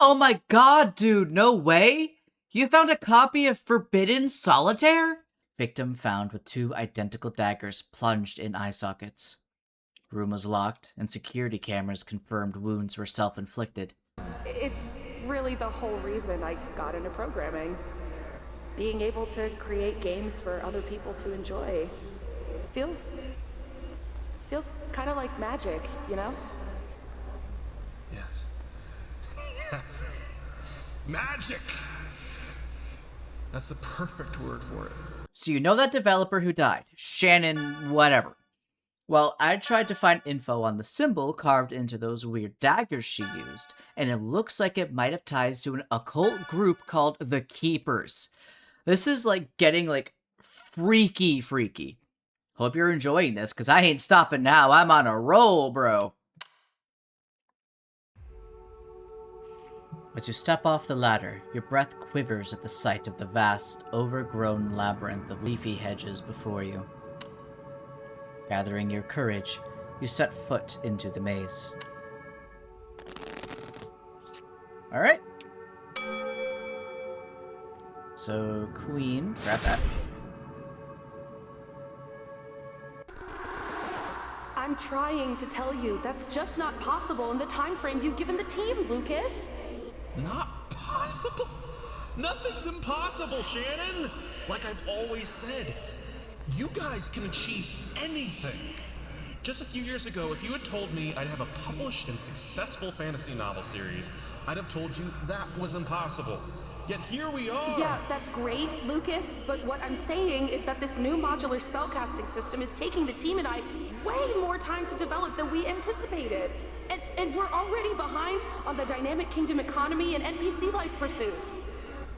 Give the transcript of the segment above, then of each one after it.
Oh my god, dude, no way! You found a copy of Forbidden Solitaire? Victim found with 2 identical daggers plunged in eye sockets. Room was locked, and security cameras confirmed wounds were self-inflicted. It's really the whole reason I got into programming. Being able to create games for other people to enjoy. Feels kind of like magic, you know? Yes. Yes. Magic! That's the perfect word for it. So you know that developer who died, Shannon whatever. Well, I tried to find info on the symbol carved into those weird daggers she used, and it looks like it might have ties to an occult group called the Keepers. This is like getting like freaky. Hope you're enjoying this, because I ain't stopping now. I'm on a roll, bro. As you step off the ladder, your breath quivers at the sight of the vast, overgrown labyrinth of leafy hedges before you. Gathering your courage, you set foot into the maze. Alright. So, Queen, grab that. I'm trying to tell you, that's just not possible in the time frame you've given the team, Lucas. Not possible? Nothing's impossible, Shannon! Like I've always said, you guys can achieve anything. Just a few years ago, if you had told me I'd have a published and successful fantasy novel series, I'd have told you that was impossible. Yet here we are! Yeah, that's great, Lucas, but what I'm saying is that this new modular spellcasting system is taking the team and I way more time to develop than we anticipated. And we're already behind on the Dynamic Kingdom economy and NPC life pursuits.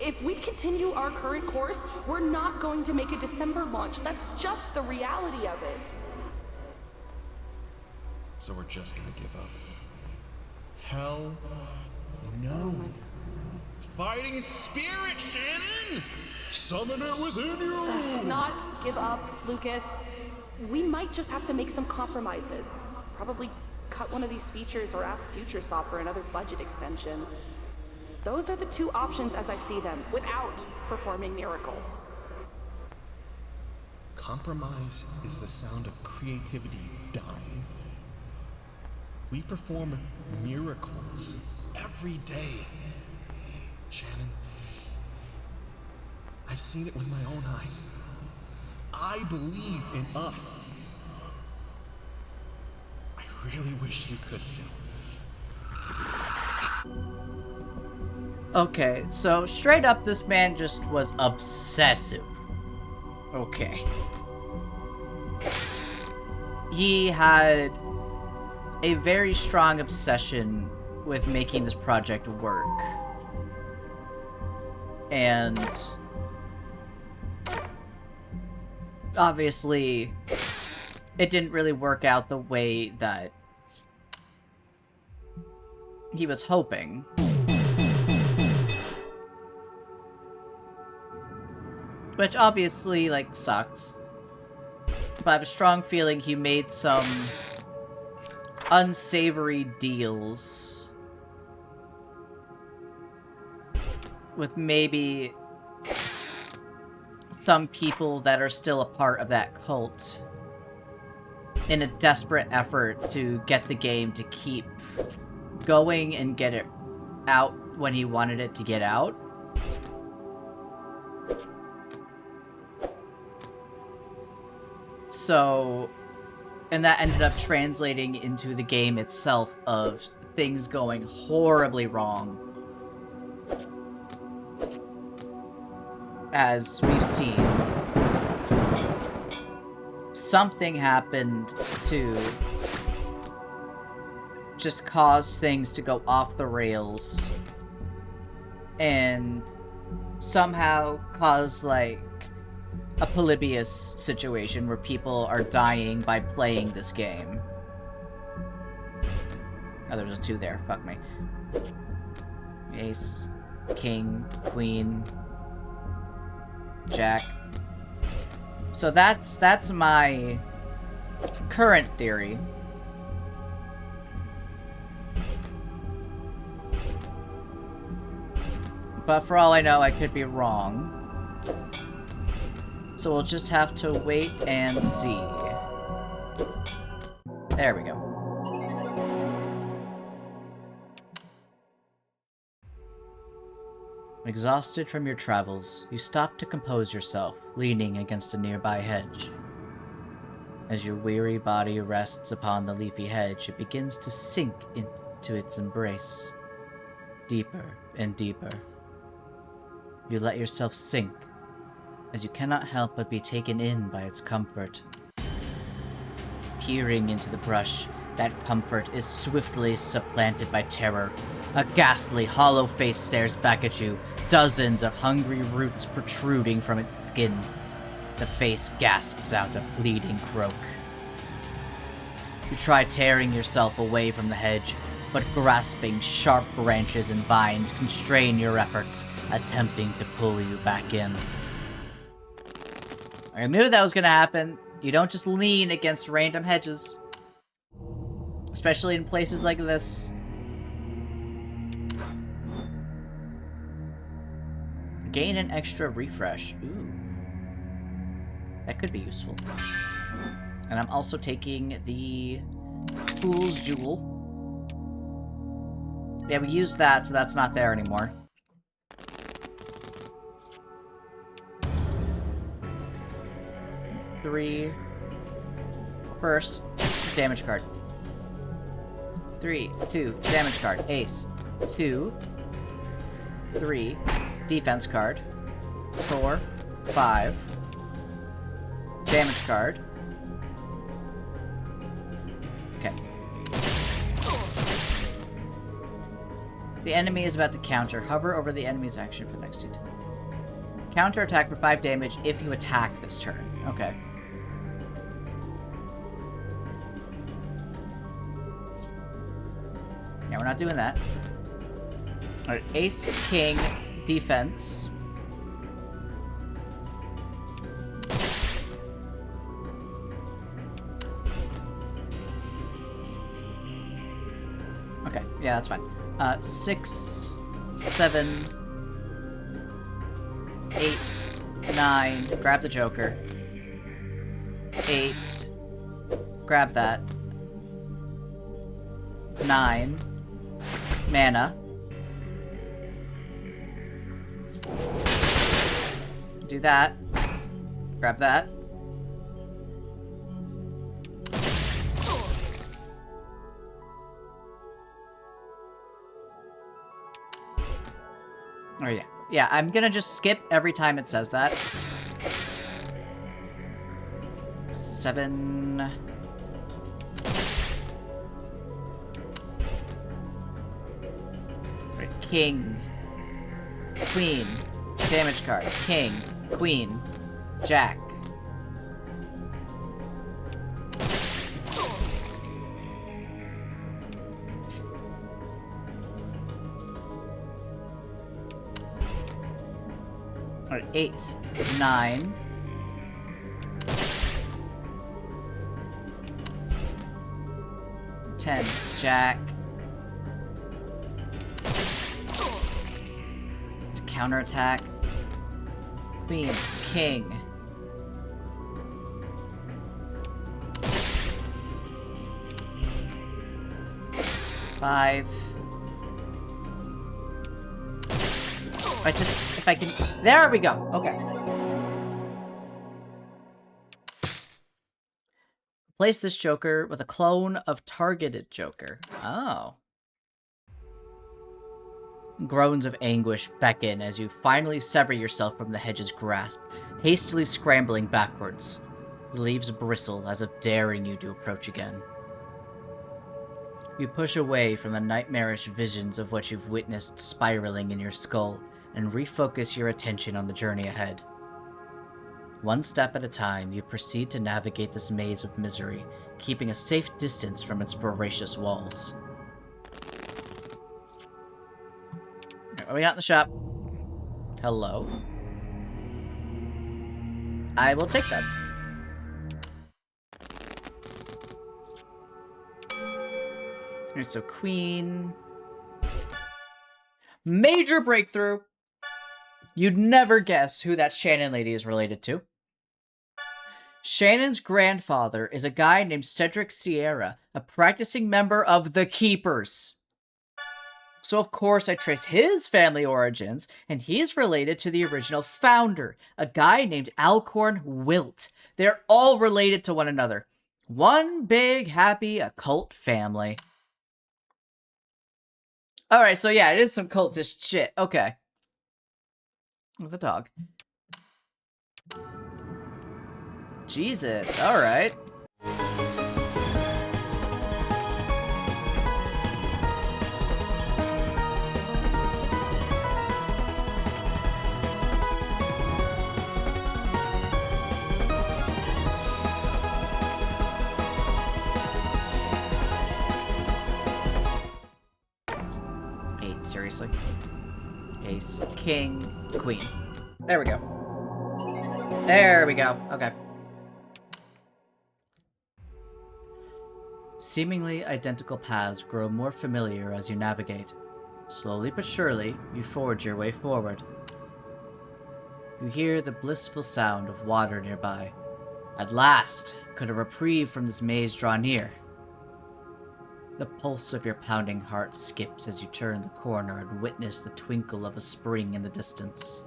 If we continue our current course, we're not going to make a December launch. That's just the reality of it. So we're just gonna give up? Hell no. Fighting spirit, Shannon! Summon it within you! Not give up, Lucas. We might just have to make some compromises. Probably cut one of these features or ask FutureSoft for another budget extension. Those are the 2 options as I see them, without performing miracles. Compromise is the sound of creativity dying. We perform miracles every day. Shannon, I've seen it with my own eyes. I believe in us. I really wish you could too. Okay, so straight up this man just was obsessive. Okay. He had a very strong obsession with making this project work. And obviously it didn't really work out the way that he was hoping. Which obviously, like, sucks. But I have a strong feeling he made some unsavory deals with maybe some people that are still a part of that cult in a desperate effort to get the game to keep going and get it out when he wanted it to get out. So, and that ended up translating into the game itself of things going horribly wrong. As we've seen, something happened to just cause things to go off the rails and somehow cause, like, a Polybius situation where people are dying by playing this game. Oh, there's a 2 there. Fuck me. Ace, King, Queen, Jack. So that's my current theory. But for all I know, I could be wrong. So we'll just have to wait and see. There we go. Exhausted from your travels, you stop to compose yourself, leaning against a nearby hedge. As your weary body rests upon the leafy hedge, it begins to sink into its embrace. Deeper and deeper. You let yourself sink, as you cannot help but be taken in by its comfort. Peering into the brush, that comfort is swiftly supplanted by terror. A ghastly, hollow face stares back at you, dozens of hungry roots protruding from its skin. The face gasps out a pleading croak. You try tearing yourself away from the hedge, but grasping sharp branches and vines constrain your efforts, attempting to pull you back in. I knew that was gonna happen. You don't just lean against random hedges. Especially in places like this. Gain an extra refresh. Ooh. That could be useful. And I'm also taking the Fool's Jewel. Yeah, we used that, so that's not there anymore. Three. First, damage card. 3, 2, damage card. Ace. 2, 3, defense card. 4, 5, damage card. Okay. The enemy is about to counter. Hover over the enemy's action for the next 2 turns. Counter attack for 5 damage if you attack this turn. Okay. Yeah, we're not doing that. Alright, Ace, King, defense. Okay, yeah, that's fine. 6, 7, 8, 9. Grab the Joker. 8. Grab that. 9. Mana. Do that. Grab that. Oh yeah. Yeah, I'm gonna just skip every time it says that. 7... King, Queen, damage card, King, Queen, Jack. Alright, 8, 9. Ten, Jack. Counterattack. Queen, King. Five. If I can, there we go. Okay. Replace this Joker with a clone of targeted Joker. Oh. Groans of anguish beckon as you finally sever yourself from the hedge's grasp, hastily scrambling backwards. The leaves bristle as if daring you to approach again. You push away from the nightmarish visions of what you've witnessed spiraling in your skull and refocus your attention on the journey ahead. One step at a time, you proceed to navigate this maze of misery, keeping a safe distance from its voracious walls. What do we got in the shop? Hello? I will take that. Alright, so Queen. Major breakthrough! You'd never guess who that Shannon lady is related to. Shannon's grandfather is a guy named Cedric Sierra, a practicing member of the Keepers. So of course I trace his family origins, and he's related to the original founder, a guy named Alcorn Wilt. They're all related to one another. One big, happy, occult family. Alright, so yeah, it is some cultish shit. Okay. With a dog. Jesus, alright. Eight, seriously? Ace, king, queen. There we go. There we go. Okay. Seemingly identical paths grow more familiar as you navigate. Slowly but surely, you forge your way forward. You hear the blissful sound of water nearby. At last, could a reprieve from this maze draw near? The pulse of your pounding heart skips as you turn the corner and witness the twinkle of a spring in the distance.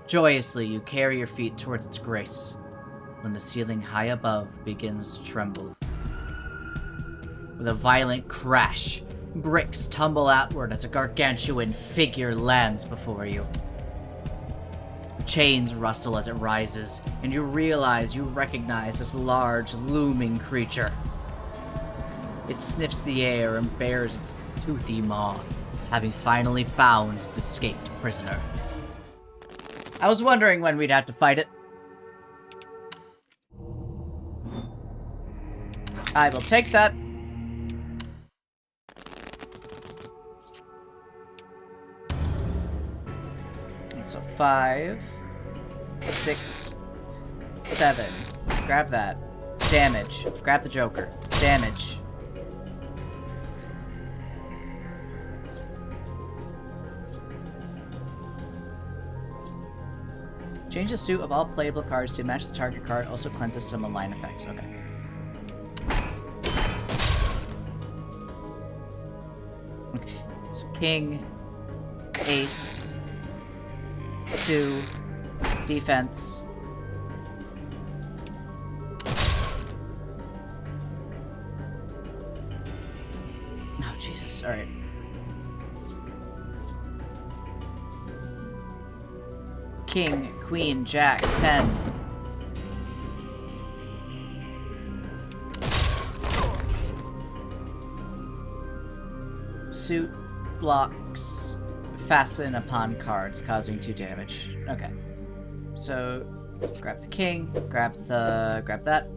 Joyously, you carry your feet towards its grace, when the ceiling high above begins to tremble. With a violent crash, bricks tumble outward as a gargantuan figure lands before you. Chains rustle as it rises, and you realize you recognize this large, looming creature. It sniffs the air and bares its toothy maw, having finally found its escaped prisoner. I was wondering when we'd have to fight it. I will take that. And so 5, 6, 7. Grab that. Damage. Grab the Joker. Damage. Change the suit of all playable cards to match the target card. Also cleanses some align effects. Okay. Okay. So king, ace, 2, defense. Oh, Jesus. All right. King, queen, jack, 10. Suit blocks fasten upon cards, causing 2 damage. Okay. So grab the king, grab that.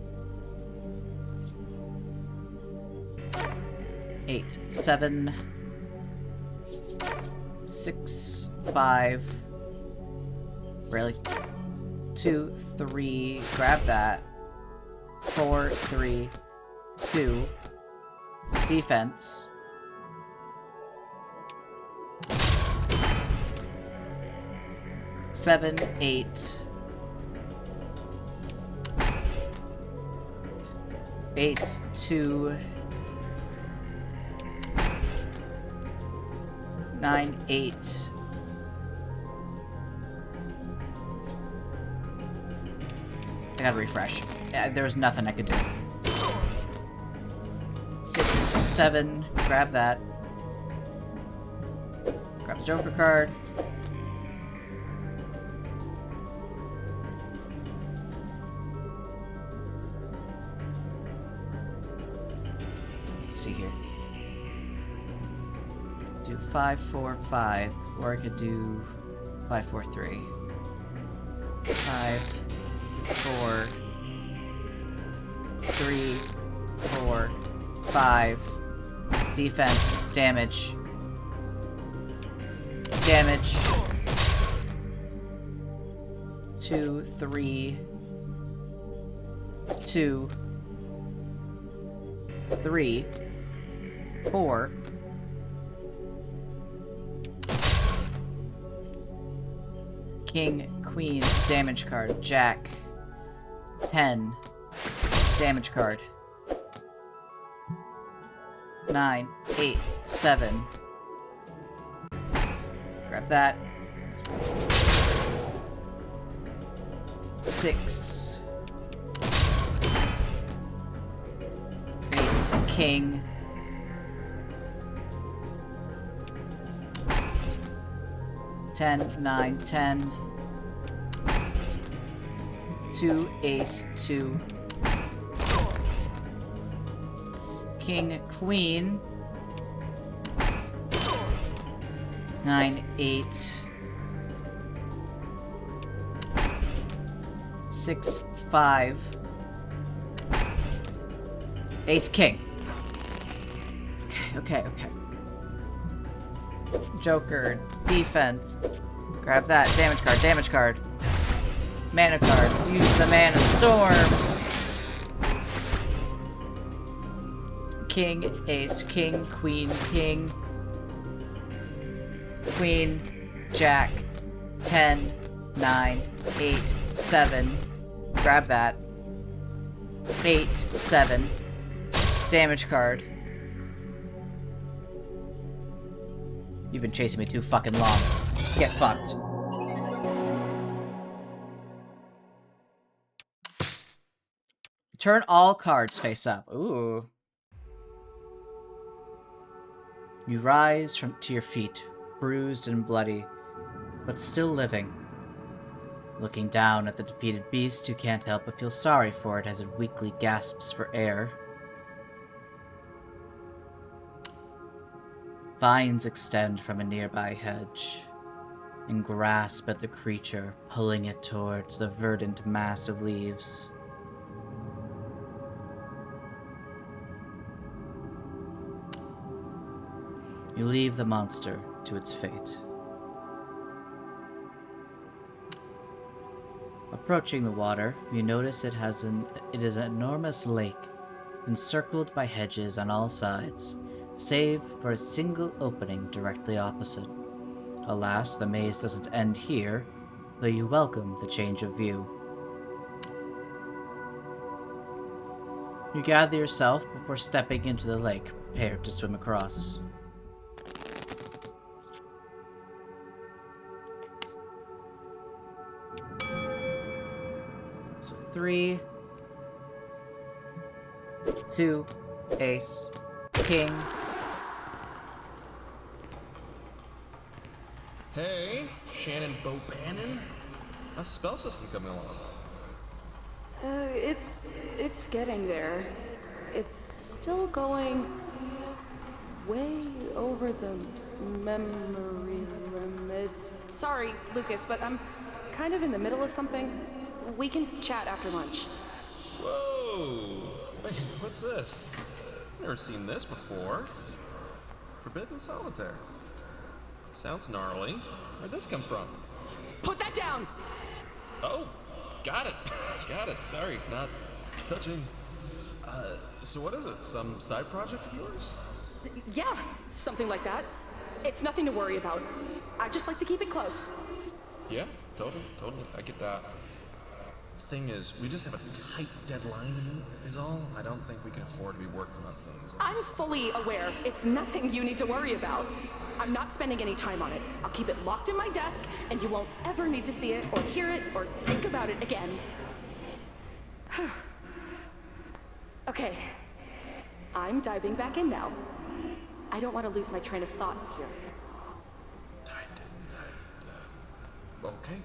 8, 7, 6, 5. Really? 2, 3, grab that. 4, 3, 2. Defense. Seven, 8. Ace, 2. 9, 8. I gotta refresh. Yeah, there was nothing I could do. 6, 7. Grab that. Grab the Joker card. Let's see here. Do 5, 4, 5, or I could do 5, 4, 3. 5, 4, 3, 4, 5. Defense, damage. Damage. 2, 3, 2, 3, 4. King, Queen, damage card. Jack. 10. Damage card. 9, 8, 7. Grab that. 6. Ace, King. 10, 9, 10. 2, Ace, 2. King, Queen. 9, 8. 6, 5. Ace, King. Okay. Joker, defense. Grab that. Damage card. Mana card. Use the Mana Storm. King, Ace, King, Queen, King. Queen, Jack. 10, 9, 8, 7. Grab that. 8, 7. Damage card. You've been chasing me too fucking long. Get fucked. Turn all cards face up. Ooh. You rise to your feet, bruised and bloody, but still living. Looking down at the defeated beast, you can't help but feel sorry for it as it weakly gasps for air. Vines extend from a nearby hedge and grasp at the creature, pulling it towards the verdant mass of leaves. You leave the monster to its fate. Approaching the water, you notice it is an enormous lake, encircled by hedges on all sides, save for a single opening directly opposite. Alas, the maze doesn't end here, though you welcome the change of view. You gather yourself before stepping into the lake, prepared to swim across. So 3, 2, Ace, King. Hey, Shannon Bobannon. How's the spell system coming along? It's getting there. It's still going way over the memory limits. Sorry, Lucas, but I'm kind of in the middle of something. We can chat after lunch. Whoa! Wait, what's this? Never seen this before. Forbidden Solitaire. Sounds gnarly. Where'd this come from? Put that down! Oh, got it. Got it. Sorry, not touching. So what is it? Some side project of yours? Yeah, something like that. It's nothing to worry about. I just like to keep it close. Yeah, totally. I get that. Thing is, we just have a tight deadline to meet, is all. I don't think we can afford to be working on things. I'm fully aware it's nothing you need to worry about. I'm not spending any time on it. I'll keep it locked in my desk, and you won't ever need to see it, or hear it, or think about it again. Okay. I'm diving back in now. I don't want to lose my train of thought here. Okay.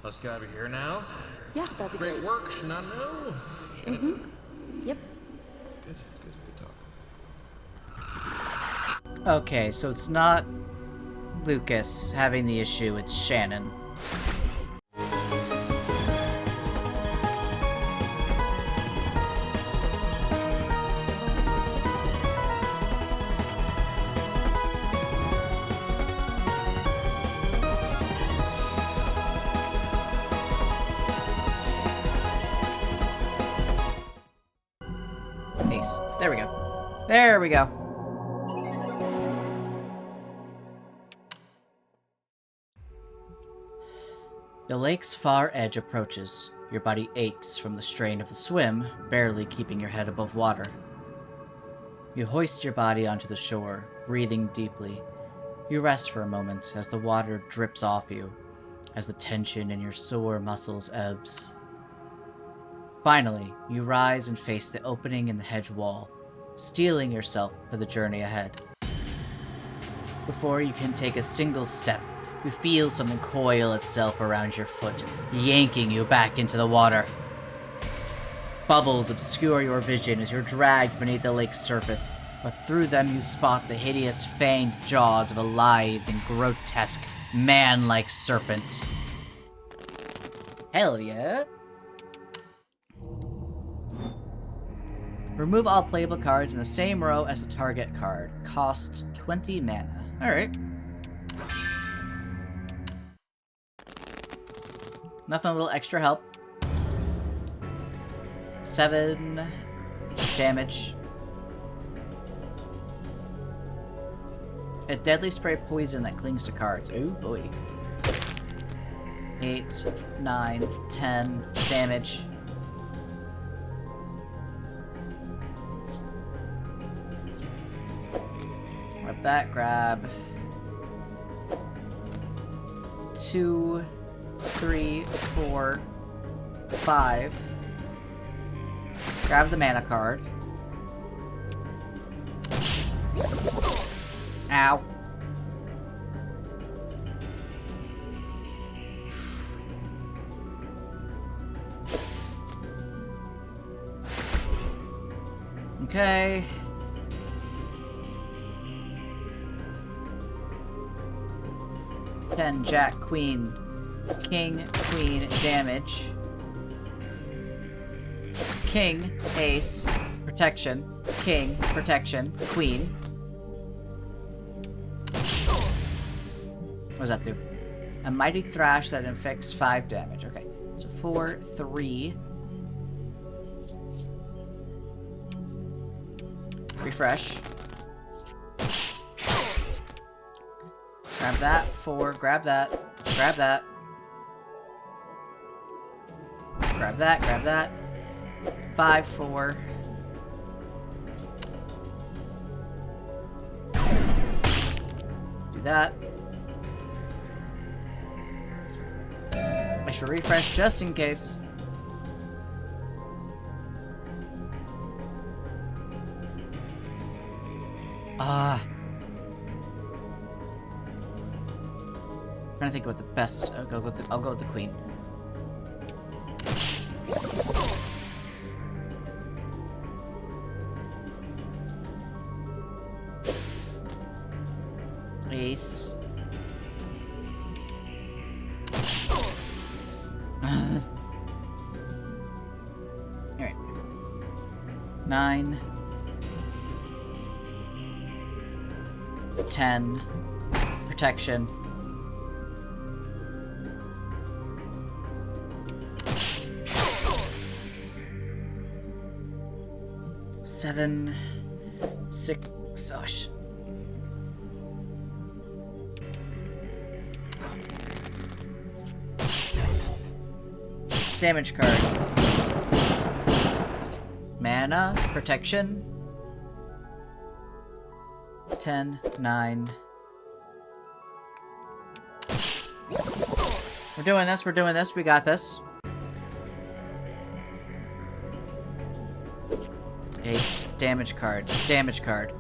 Let's get out of here now. Yeah, that'd be Great work, Shanano. Yep. Good talk. Okay, so it's not Lucas having the issue, it's Shannon. Ace. There we go. There we go. The lake's far edge approaches. Your body aches from the strain of the swim, barely keeping your head above water. You hoist your body onto the shore, breathing deeply. You rest for a moment as the water drips off you, as the tension in your sore muscles ebbs. Finally, you rise and face the opening in the hedge wall, steeling yourself for the journey ahead. Before you can take a single step, you feel something coil itself around your foot, yanking you back into the water. Bubbles obscure your vision as you're dragged beneath the lake's surface, but through them you spot the hideous fanged jaws of a lithe and grotesque, man-like serpent. Hell yeah! Remove all playable cards in the same row as the target card. Costs 20 mana. Alright. Nothing, a little extra help. 7 damage. A deadly spray poison that clings to cards. Oh boy. 8, 9, 10 damage. Grab that, grab 2, 3, 4, 5. Grab the mana card. Ow. Okay. Ten, Jack, Queen, King, Queen, damage. King, Ace, protection. King, protection, Queen. What does that do? A mighty thrash that inflicts 5 damage. Okay, so 4, 3. Refresh. Grab that. 4. Grab that. Grab that. Grab that. Grab that. 5, 4. Do that. I should refresh just in case. Trying to think what the best. I'll go with the Queen. Ace. Alright. 9. 10. Protection. 7. 6. Oh, shit. Damage card. Mana, protection. 10, 9. We're doing this, we got this. Ace, damage card, damage card.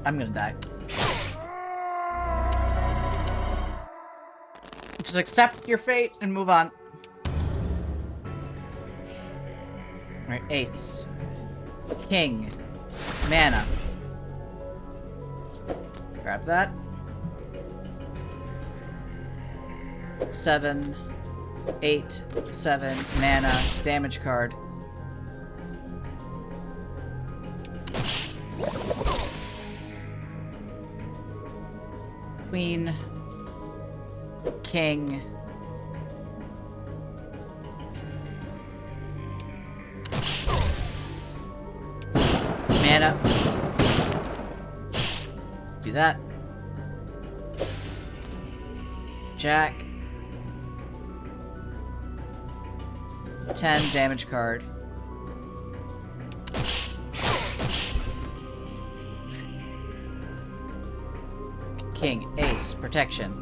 I'm gonna die. Just accept your fate and move on. Alright, Ace. King. Mana. Grab that. 7, 8, 7 mana, damage card. Queen, king, mana. Do that. Jack. 10 damage card. King, ace, protection.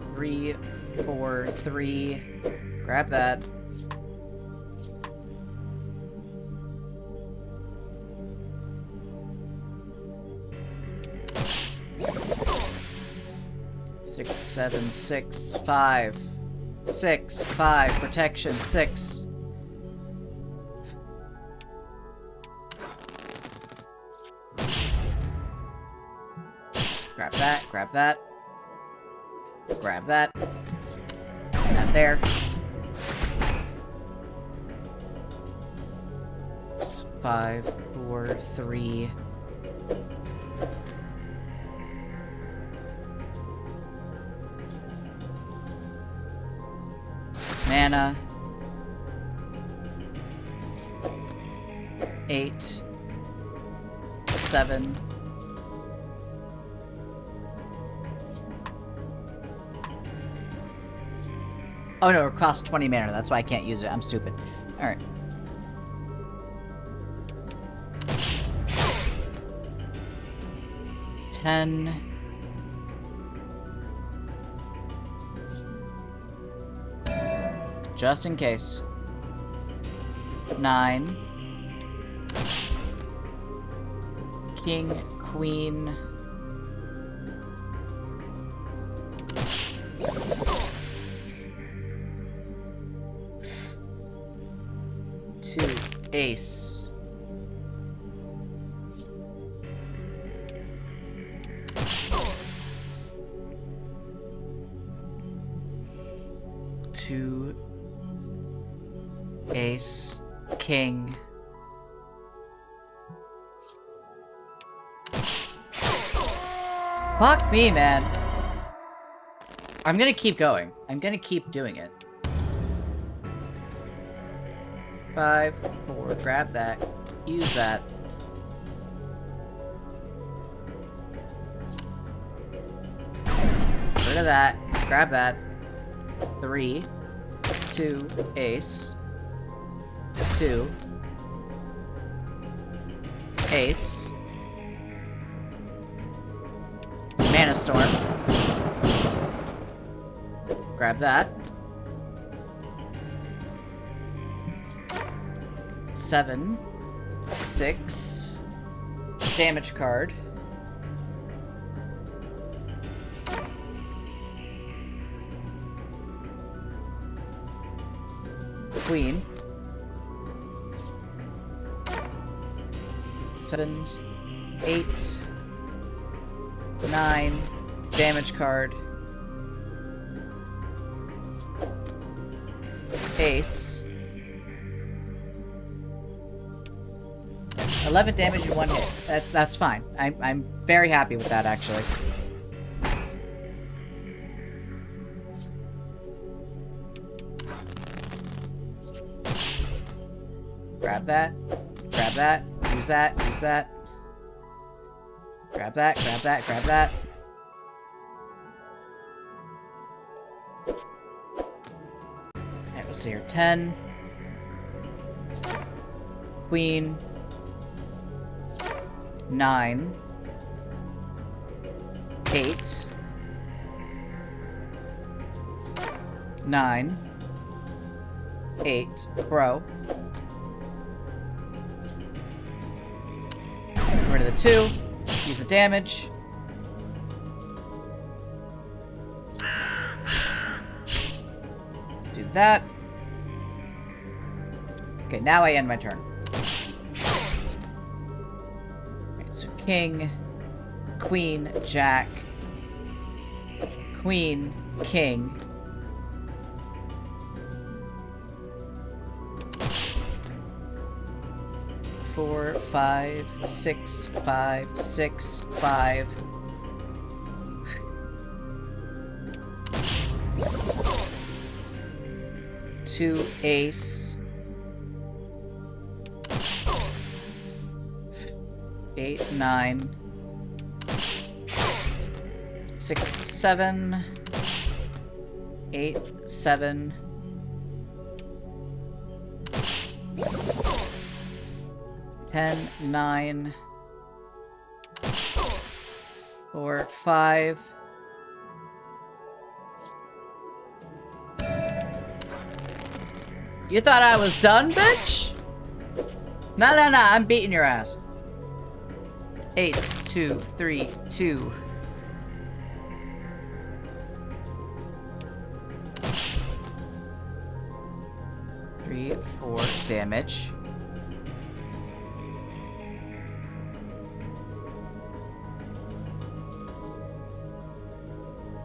3, 4, 3. Grab that. Six, 7, 6, 5. 6, 5, protection, 6. Grab that, grab that. Grab that. That there. 6, 5, 4, 3. Mana. 8. 7. Oh no, it costs 20 mana, that's why I can't use it. I'm stupid. Alright. $10. Just in case. 9. King, queen. Two, ace. Two, ace, king. Fuck me, man. I'm gonna keep going. I'm gonna keep doing it. 5, 4, grab that. Use that. Rid of that. Grab that. 3, 2, ace. 2. Ace. Mana Storm. Grab that. 7, 6. Damage card. Queen. 7, 8, 9. Damage card. Ace. 11 damage in one hit. That's fine. I'm very happy with that, actually. Grab that. Grab that. Use that. Use that. Grab that. Grab that. Grab that. Alright, we'll see here. 10. Queen. 9. 8. 9. 8. Crow. Get rid of the 2. Use the damage. Do that. Okay, now I end my turn. Alright, so king, queen, jack, queen, king. Four, five, six, five, six, five. Two ace. 8, 9. 6, 7. 8, 7. 10, 9. 4, 5. You thought I was done, bitch? No, I'm beating your ass. Ace, 2, 3, 2. Three, 4 damage.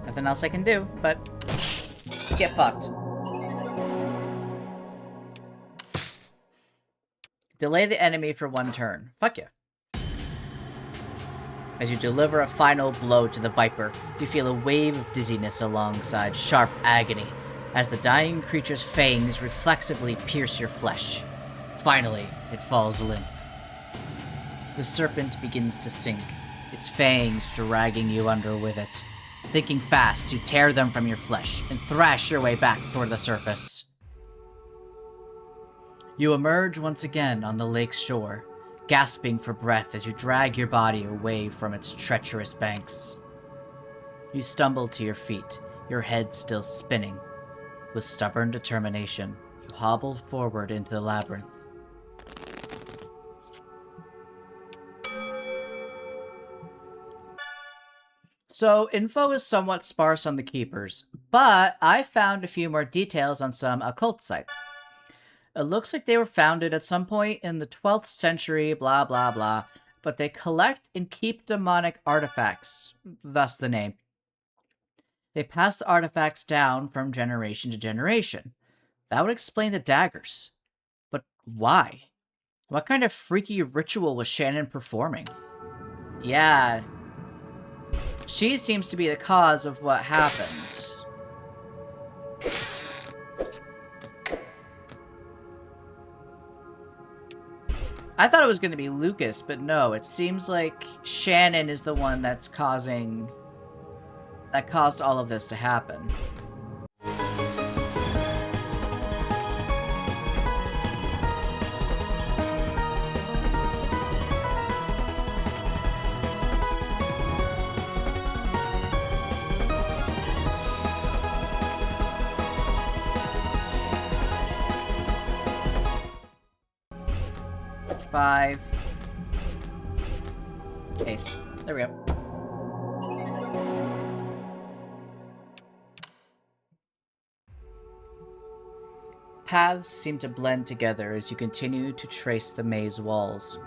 Nothing else I can do, but get fucked. Delay the enemy for 1 turn. Fuck yeah. As you deliver a final blow to the Viper, you feel a wave of dizziness alongside sharp agony as the dying creature's fangs reflexively pierce your flesh. Finally, it falls limp. The serpent begins to sink, its fangs dragging you under with it. Thinking fast, you tear them from your flesh and thrash your way back toward the surface. You emerge once again on the lake's shore, gasping for breath as you drag your body away from its treacherous banks. You stumble to your feet, your head still spinning. With stubborn determination, you hobble forward into the labyrinth. So, info is somewhat sparse on the Keepers, but I found a few more details on some occult sites. It looks like they were founded at some point in the 12th century, blah blah blah, but they collect and keep demonic artifacts, thus the name. They pass the artifacts down from generation to generation. That would explain the daggers. But why? What kind of freaky ritual was Shannon performing? Yeah, she seems to be the cause of what happened. I thought it was going to be Lucas, but no, it seems like Shannon is the one that caused all of this to happen. Five. Ace. There we go. Paths seem to blend together as you continue to trace the maze walls,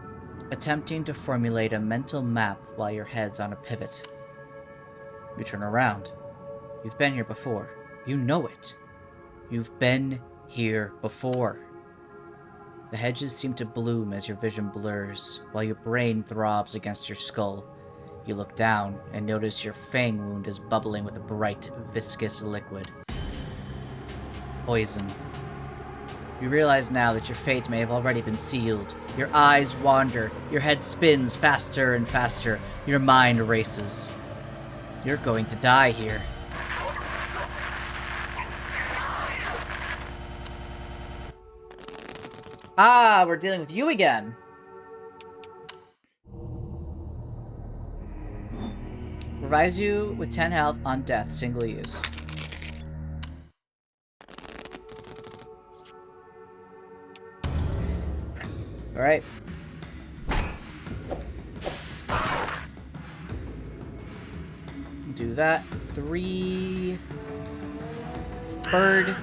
attempting to formulate a mental map while your head's on a pivot. You turn around. You've been here before. You know it. You've been here before. The hedges seem to bloom as your vision blurs, while your brain throbs against your skull. You look down and notice your fang wound is bubbling with a bright, viscous liquid. Poison. You realize now that your fate may have already been sealed. Your eyes wander, your head spins faster and faster, your mind races. You're going to die here. Ah, we're dealing with you again. Revives you with 10 health on death, single use. Alright. Do that. 3. Bird.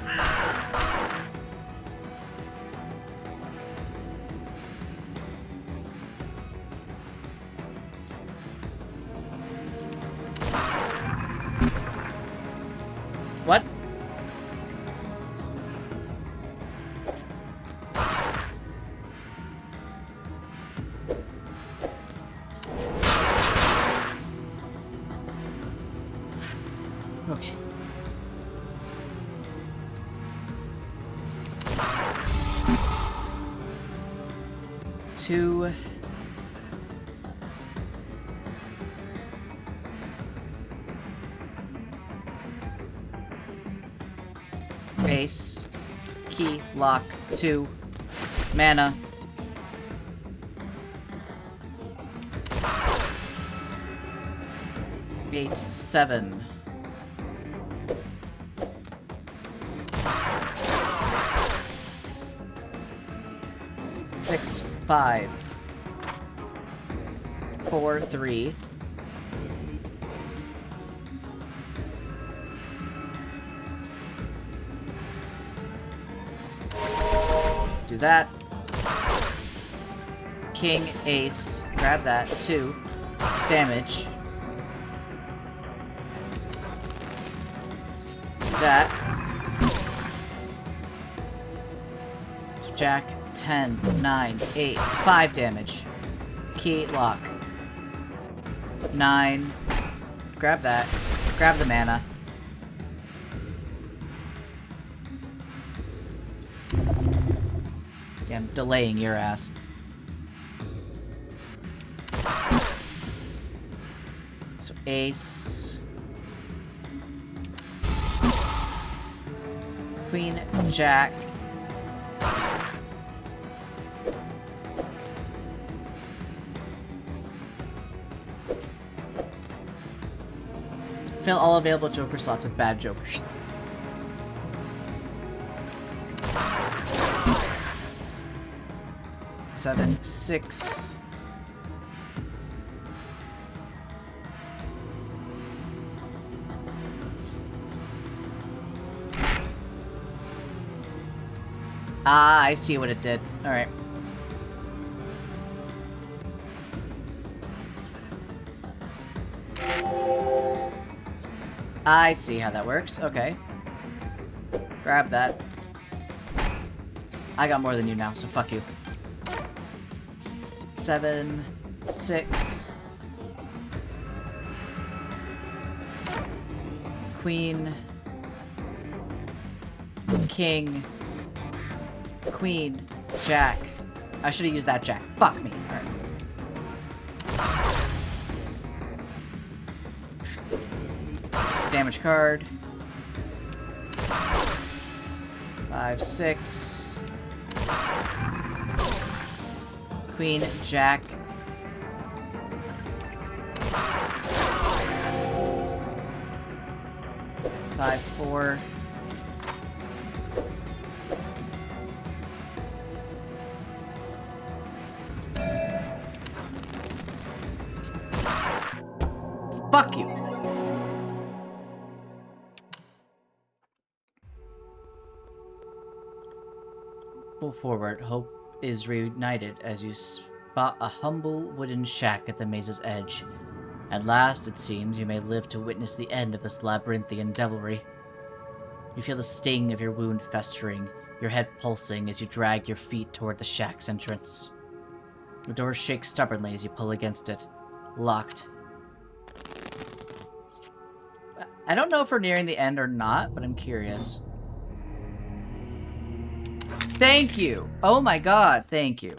2. Ace. Key. Lock. 2. Mana. Eight, 7. Six, 5. 4, 3. Do that. King, ace. Grab that. 2. Damage. That. So Jack, 10, 9, 8, 5 damage. Key, lock. 9. Grab that. Grab the mana. Yeah, I'm delaying your ass. So ace. Queen, Jack. Fill all available Joker slots with bad Jokers. Seven, 6. Ah, I see what it did. Alright. I see how that works. Okay. Grab that. I got more than you now, so fuck you. 7, 6. Queen. King. Queen. Jack. I should have used that Jack. Fuck me. Alright. Damage card. 5, 6. Queen, Jack. Five, 4. Fuck you. Pull forward. Hope is reunited as you spot a humble wooden shack at the maze's edge. At last, it seems, you may live to witness the end of this labyrinthian devilry. You feel the sting of your wound festering, your head pulsing as you drag your feet toward the shack's entrance. The door shakes stubbornly as you pull against it. Locked. I don't know if we're nearing the end or not, but I'm curious. Thank you! Oh my god, thank you.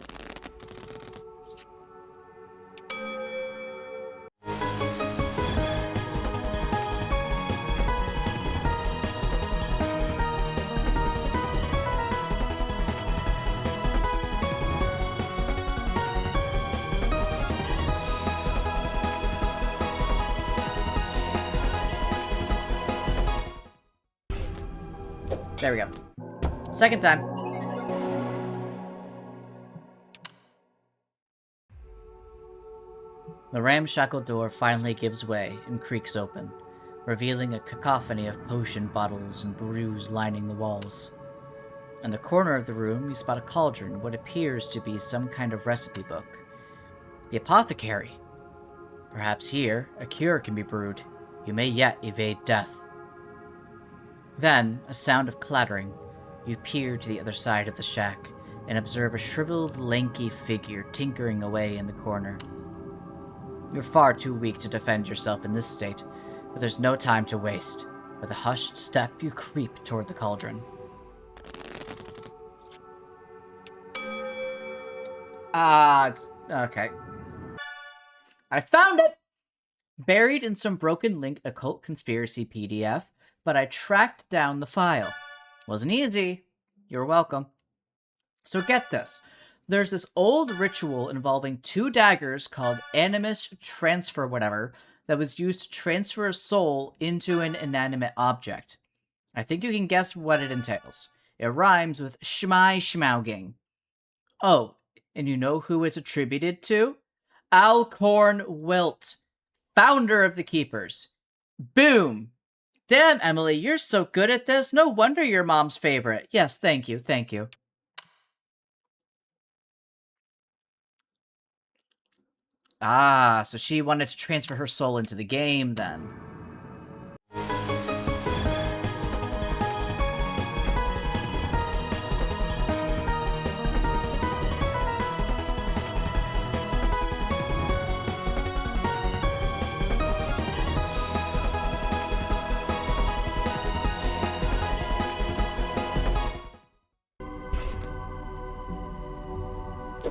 There we go. Second time. The ramshackle door finally gives way and creaks open, revealing a cacophony of potion bottles and brews lining the walls. In the corner of the room, you spot a cauldron, what appears to be some kind of recipe book. The apothecary! Perhaps here, a cure can be brewed. You may yet evade death. Then, a sound of clattering. You peer to the other side of the shack and observe a shriveled, lanky figure tinkering away in the corner. You're far too weak to defend yourself in this state, but there's no time to waste. With a hushed step, you creep toward the cauldron. Okay. I found it! Buried in some broken link occult conspiracy PDF, but I tracked down the file. Wasn't easy. You're welcome. So get this. There's this old ritual involving 2 daggers called Animus Transfer whatever that was used to transfer a soul into an inanimate object. I think you can guess what it entails. It rhymes with Shmai Schmauging. Oh, and you know who it's attributed to? Alcorn Wilt, founder of the Keepers. Boom! Damn, Emily, you're so good at this. No wonder you're mom's favorite. Yes, thank you, thank you. Ah, so she wanted to transfer her soul into the game, then.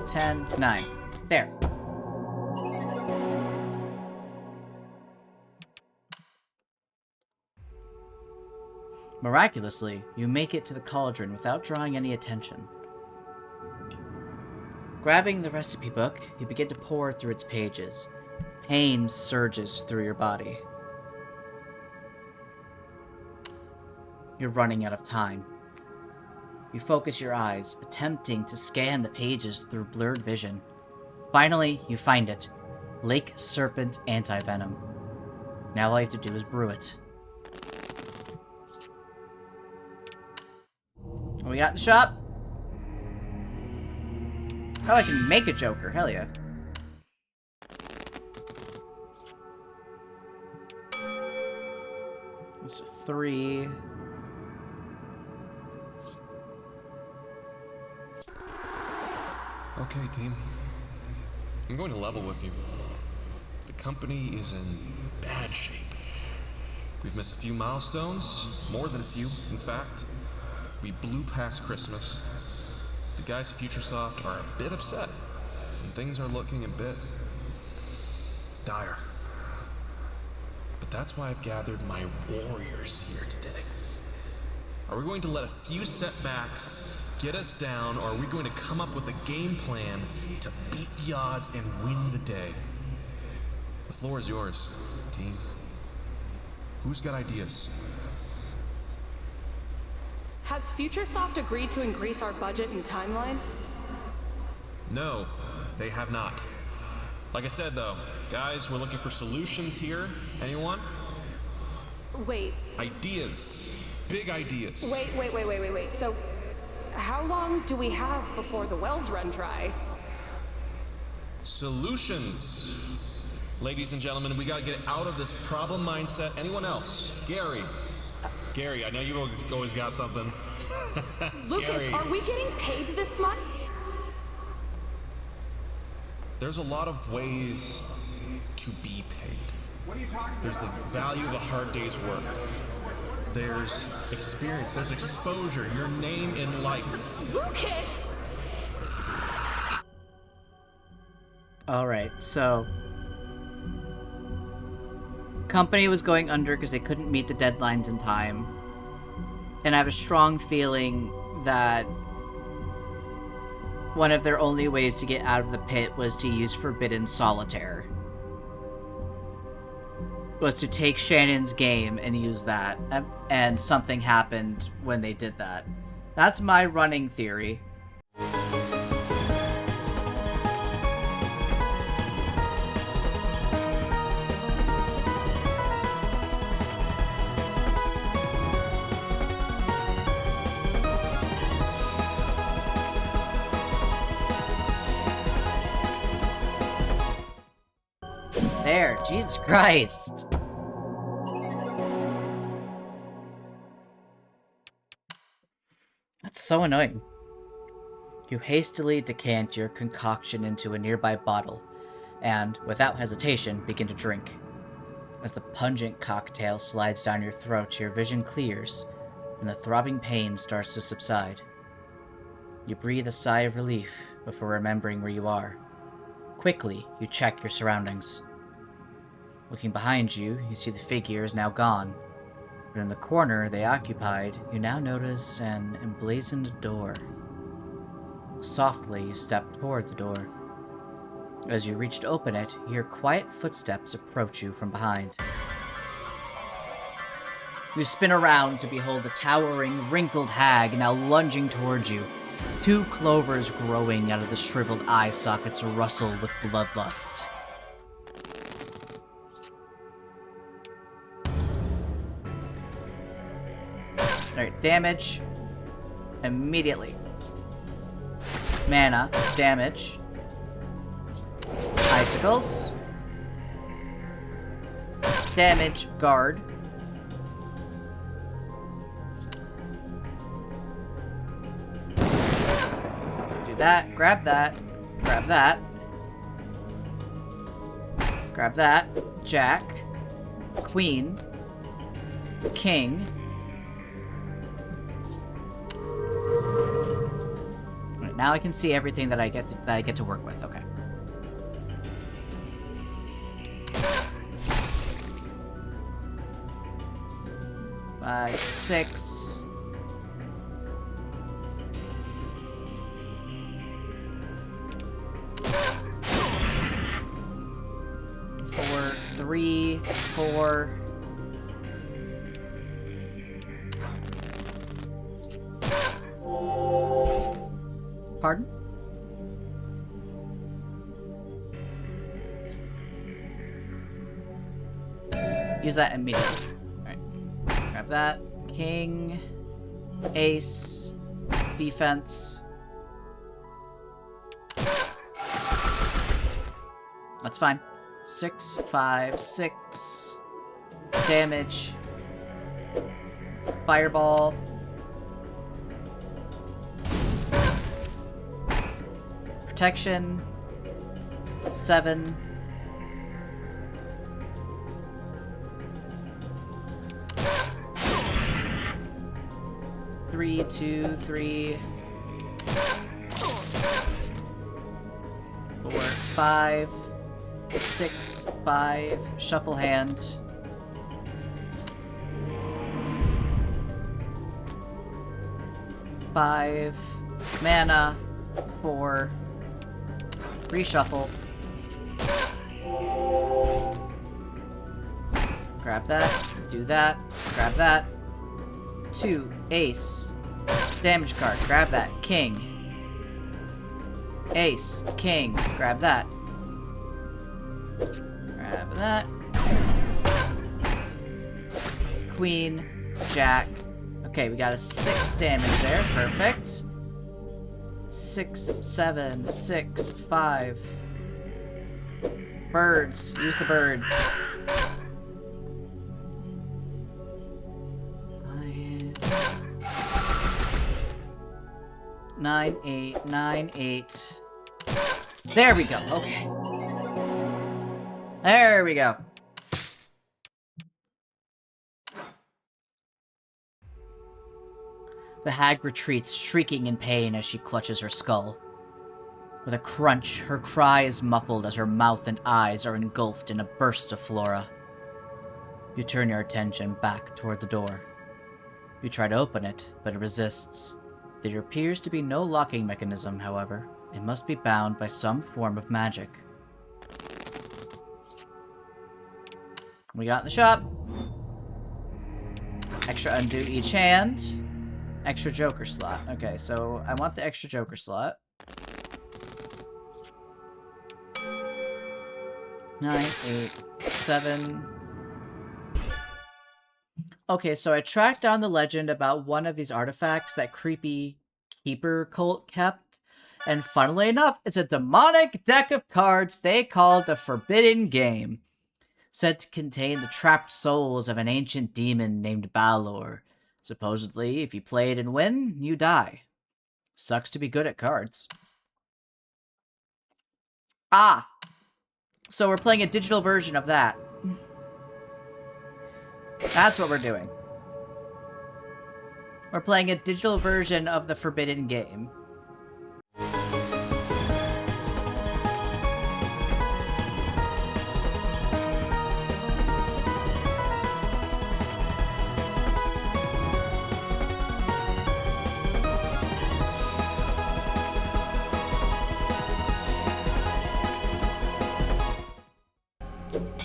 Ten, 9. There. Miraculously, you make it to the cauldron without drawing any attention. Grabbing the recipe book, you begin to pore through its pages. Pain surges through your body. You're running out of time. You focus your eyes, attempting to scan the pages through blurred vision. Finally, you find it. Lake Serpent Antivenom. Now all you have to do is brew it. What we got in the shop? Oh, I can make a Joker. Hell yeah. That's 3. Okay, team. I'm going to level with you. The company is in bad shape. We've missed a few milestones, more than a few, in fact. We blew past Christmas. The guys at FutureSoft are a bit upset, and things are looking a bit dire. But that's why I've gathered my warriors here today. Are we going to let a few setbacks get us down, or are we going to come up with a game plan to beat the odds and win the day? The floor is yours, team. Who's got ideas? Has FutureSoft agreed to increase our budget and timeline? No, they have not. Like I said, though, guys, we're looking for solutions here. Anyone? Wait. Ideas. Big ideas. Wait. So, how long do we have before the wells run dry? Solutions. Ladies and gentlemen, we gotta get out of this problem mindset. Anyone else? Gary. Gary, I know you've always got something. Lucas, Gary. are we getting paid this month? There's a lot of ways to be paid. There's the value of a hard day's work. There's experience, there's exposure, your name in lights. Lucas! Alright, so... company was going under because they couldn't meet the deadlines in time. And I have a strong feeling that one of their only ways to get out of the pit was to use Forbidden Solitaire. Was to take Shannon's game and use that. And something happened when they did that. That's my running theory. There, Jesus Christ. That's so annoying. You hastily decant your concoction into a nearby bottle, and, without hesitation, begin to drink. As the pungent cocktail slides down your throat, your vision clears, and the throbbing pain starts to subside. You breathe a sigh of relief before remembering where you are. Quickly, you check your surroundings. Looking behind you, you see the figure is now gone. But in the corner they occupied, you now notice an emblazoned door. Softly, you step toward the door. As you reach to open it, you hear quiet footsteps approach you from behind. You spin around to behold a towering, wrinkled hag now lunging towards you. 2 clovers growing out of the shriveled eye sockets rustle with bloodlust. Alright, damage. Immediately. Mana. Damage. Icicles. Damage. Guard. Do that. Grab that. Grab that. Grab that. Jack. Queen. King. Right, now I can see everything that I get to work with. Okay. Five, 6. 4, 3, 4. Pardon? Use that immediately. Alright. Grab that. King. Ace. Defense. That's fine. 6, 5, 6. Damage. Fireball. Protection. 7. Three, 2, 3. 4, 5. 6, 5. Shuffle hand. Five. Mana. 4. Reshuffle. Grab that. Do that. Grab that. 2. Ace. Damage card. Grab that. King. Ace. King. Grab that. Grab that. Queen. Jack. Okay, we got a 6 damage there. Perfect. 6, 7, 6, 5. Birds. Use the birds. 9, 8, 9, 8. There we go. Okay. There we go. The hag retreats, shrieking in pain as she clutches her skull. With a crunch, her cry is muffled as her mouth and eyes are engulfed in a burst of flora. You turn your attention back toward the door. You try to open it, but it resists. There appears to be no locking mechanism, however. It must be bound by some form of magic. We got in the shop. Extra undo each hand. Extra joker slot. Okay, so I want the extra joker slot. 9, 8, 7. Okay, so I tracked down the legend about one of these artifacts that creepy keeper cult kept. And funnily enough, it's a demonic deck of cards they called the Forbidden Game. Said to contain the trapped souls of an ancient demon named Balor. Supposedly, if you play it and win, you die. Sucks to be good at cards. Ah! So we're playing a digital version of that. That's what we're doing. We're playing a digital version of the Forbidden Game.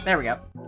There we go.